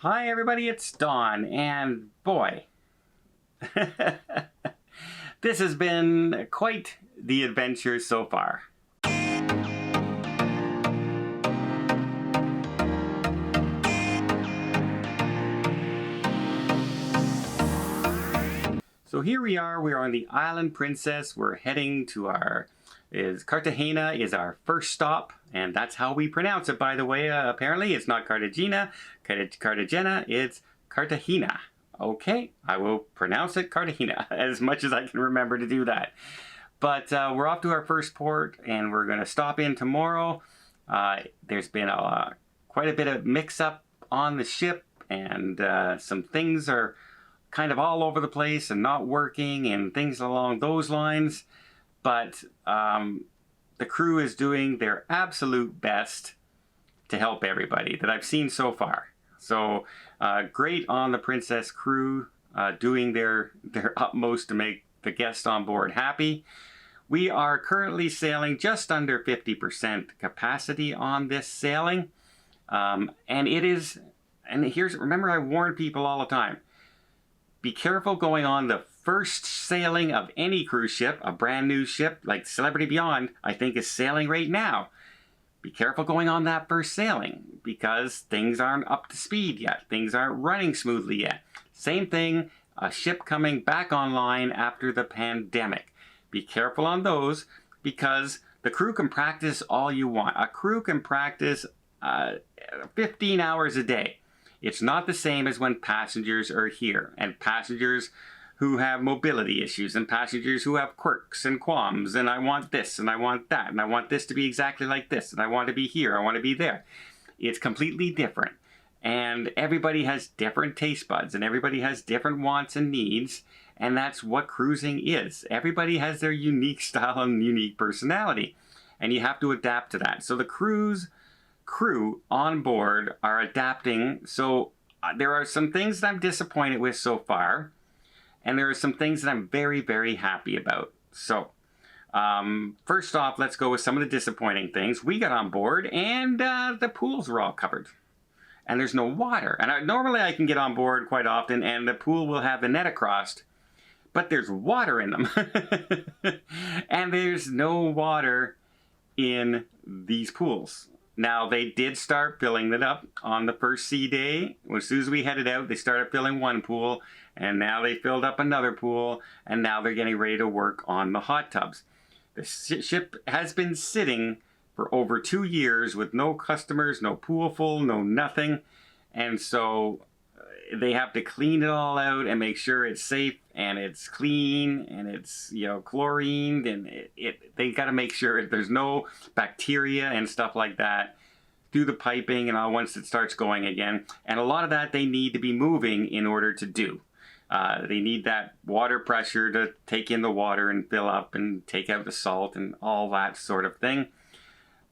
Hi everybody, it's Don, and boy, this has been quite the adventure so far. So here we are on the Island Princess. We're heading to Cartagena is our first stop, and that's how we pronounce it, by the way. Apparently it's not Cartagena, it's Cartagena. Okay, I will pronounce it Cartagena as much as I can remember to do that. But we're off to our first port, and we're going to stop in tomorrow. There's been quite a bit of mix-up on the ship, and some things are kind of all over the place and not working and things along those lines. But the crew is doing their absolute best to help everybody that I've seen so far. So great on the Princess crew, doing their utmost to make the guests on board happy. We are currently sailing just under 50% capacity on this sailing. And remember, I warn people all the time, be careful going on the first sailing of any cruise ship. A brand new ship like Celebrity Beyond, I think, is sailing right now. Be careful going on that first sailing because things aren't up to speed yet. Things aren't running smoothly yet. Same thing, a ship coming back online after the pandemic. Be careful on those because the crew can practice all you want. A crew can practice 15 hours a day. It's not the same as when passengers are here, and passengers who have mobility issues, and passengers who have quirks and qualms, and I want this, and I want that, and I want this to be exactly like this, and I want to be here, I want to be there. It's completely different, and everybody has different taste buds, and everybody has different wants and needs, and that's what cruising is. Everybody has their unique style and unique personality, and you have to adapt to that. So the crew on board are adapting. So there are some things that I'm disappointed with so far, and there are some things that I'm very, very happy about. So first off, let's go with some of the disappointing things. We got on board and the pools were all covered and there's no water. And normally I can get on board quite often and the pool will have the net across, but there's water in them. And there's no water in these pools. Now, they did start filling it up on the first sea day. As soon as we headed out, they started filling one pool, and now they filled up another pool, and now they're getting ready to work on the hot tubs. The ship has been sitting for over 2 years with no customers, no pool full, no nothing, and so they have to clean it all out and make sure it's safe and it's clean and it's chlorined, and they got to make sure there's no bacteria and stuff like that. Do the piping and all once it starts going again, and a lot of that they need to be moving in order to do. They need that water pressure to take in the water and fill up and take out the salt and all that sort of thing.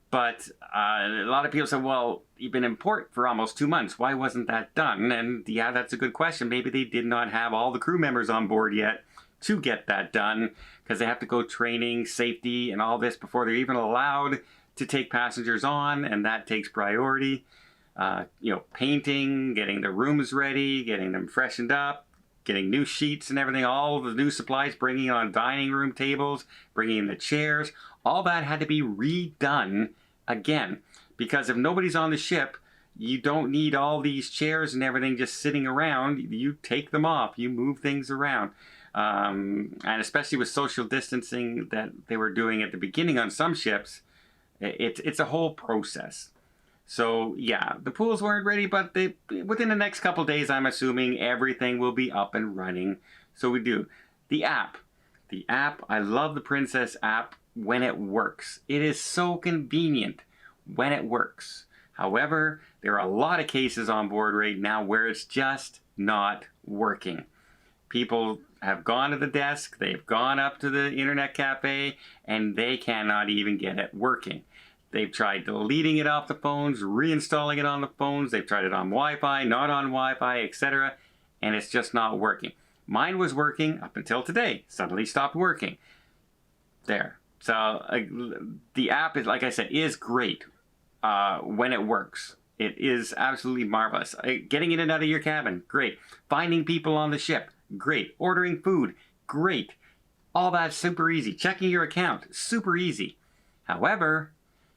But a lot of people say, well, you've been in port for almost 2 months. Why wasn't that done? And yeah, that's a good question. Maybe they did not have all the crew members on board yet to get that done because they have to go training, safety, and all this before they're even allowed to take passengers on, and that takes priority. Painting, getting the rooms ready, getting them freshened up, getting new sheets and everything, all the new supplies, bringing on dining room tables, bringing in the chairs, all that had to be redone again. Because if nobody's on the ship, you don't need all these chairs and everything just sitting around. You take them off, you move things around. And especially with social distancing that they were doing at the beginning on some ships, it's a whole process. So yeah, the pools weren't ready, but within the next couple of days, I'm assuming everything will be up and running. So we do. The app, I love the Princess app when it works. It is so convenient when it works. However, there are a lot of cases on board right now where it's just not working. People have gone to the desk, they've gone up to the internet cafe, and they cannot even get it working. They've tried deleting it off the phones, reinstalling it on the phones. They've tried it on Wi-Fi, not on Wi-Fi, etc. And it's just not working. Mine was working up until today. Suddenly stopped working. There. So the app is, like I said, is great when it works. It is absolutely marvelous. Getting in and out of your cabin, great. Finding people on the ship, great. Ordering food, great. All that's super easy. Checking your account, super easy. However,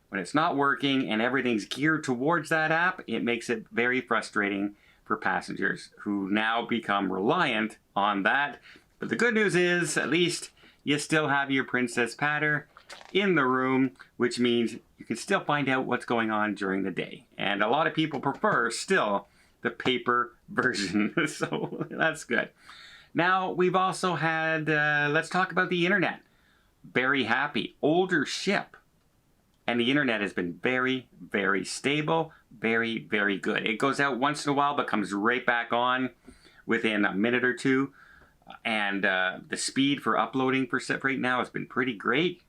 when it's not working and everything's geared towards that app, it makes it very frustrating for passengers who now become reliant on that. But the good news is, at least you still have your Princess Patter in the room, which means you can still find out what's going on during the day. And a lot of people prefer still the paper version, so that's good. Now, we've also had, let's talk about the internet. Very happy. Older ship. And the internet has been very, very stable, very, very good. It goes out once in a while, but comes right back on within a minute or two. And the speed for uploading for right now has been pretty great.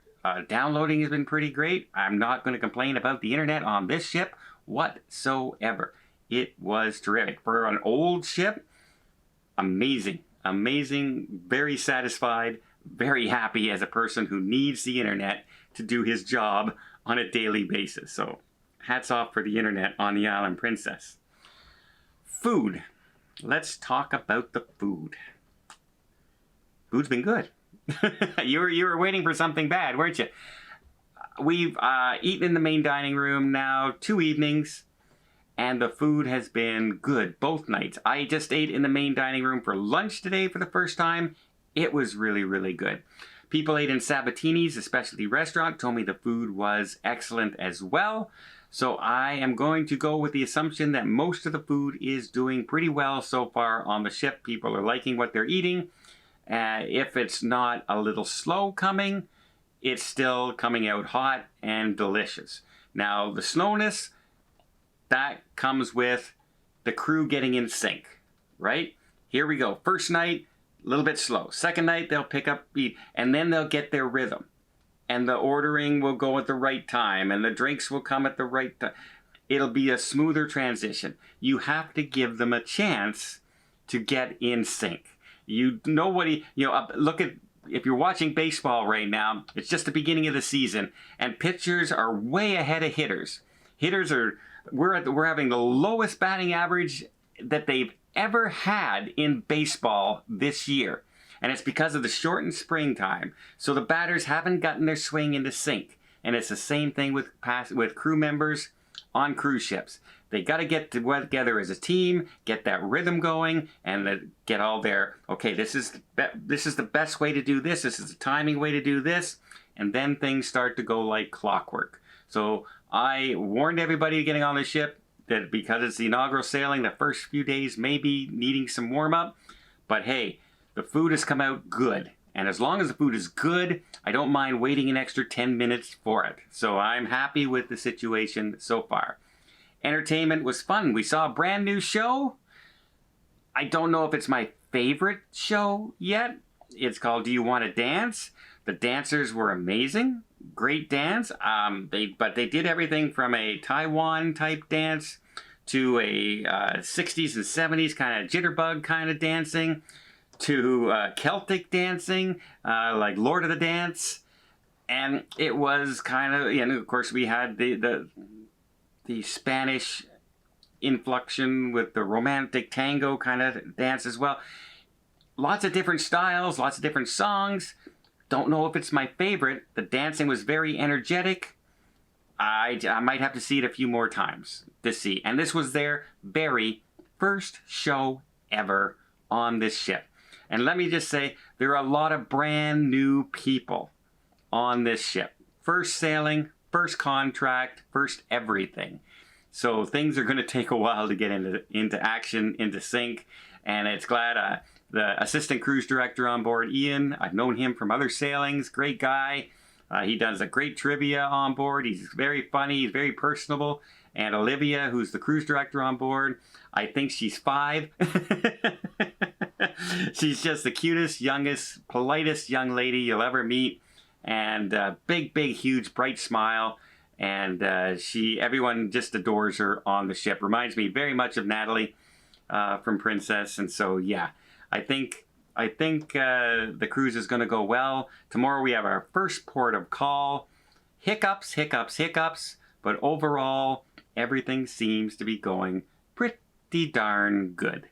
Downloading has been pretty great. I'm not going to complain about the internet on this ship whatsoever. It was terrific. For an old ship, amazing. Amazing, very satisfied, very happy as a person who needs the internet to do his job on a daily basis. So hats off for the internet on the Island Princess. Food. Let's talk about the food. Food's been good. You were waiting for something bad, weren't you? We've eaten in the main dining room now 2 evenings, and the food has been good both nights. I just ate in the main dining room for lunch today for the first time. It was really, really good. People ate in Sabatini's, a specialty restaurant, told me the food was excellent as well. So I am going to go with the assumption that most of the food is doing pretty well so far on the ship. People are liking what they're eating. If it's not a little slow coming, it's still coming out hot and delicious. Now, the slowness, that comes with the crew getting in sync, right? Here we go. First night, a little bit slow. Second night, they'll pick up beat, and then they'll get their rhythm. And the ordering will go at the right time, and the drinks will come at the right time. It'll be a smoother transition. You have to give them a chance to get in sync. Nobody, look at, if you're watching baseball right now, it's just the beginning of the season, and pitchers are way ahead of hitters. We're having the lowest batting average that they've ever had in baseball this year. And it's because of the shortened springtime. So the batters haven't gotten their swing into sync. And it's the same thing with crew members on cruise ships. They got to get together as a team, get that rhythm going, and get all their, okay, this is the best way to do this. This is the timing way to do this. And then things start to go like clockwork. So I warned everybody getting on the ship that because it's the inaugural sailing, the first few days may be needing some warm-up. But hey, the food has come out good. And as long as the food is good, I don't mind waiting an extra 10 minutes for it. So I'm happy with the situation so far. Entertainment was fun. We saw a brand new show. I don't know if it's my favorite show yet. It's called Do You Want to Dance? The dancers were amazing. Great dance. But they did everything from a Taiwan type dance to a 60s and 70s kind of jitterbug kind of dancing to Celtic dancing, like Lord of the Dance. And it was kind of, of course we had the Spanish inflection with the romantic tango kind of dance as well. Lots of different styles, lots of different songs. Don't know if it's my favorite. The dancing was very energetic. I might have to see it a few more times to see. And this was their very first show ever on this ship. And let me just say, there are a lot of brand new people on this ship. First sailing, first contract, first everything. So things are going to take a while to get into action, into sync. And it's glad the assistant cruise director on board, Ian, I've known him from other sailings, great guy. He does a great trivia on board. He's very funny, he's very personable. And Olivia, who's the cruise director on board, I think she's 5. She's just the cutest, youngest, politest young lady you'll ever meet. And big, huge, bright smile. And everyone just adores her on the ship. Reminds me very much of Natalie from Princess. And so, yeah, I think the cruise is going to go well. Tomorrow we have our first port of call. Hiccups. But overall, everything seems to be going pretty darn good.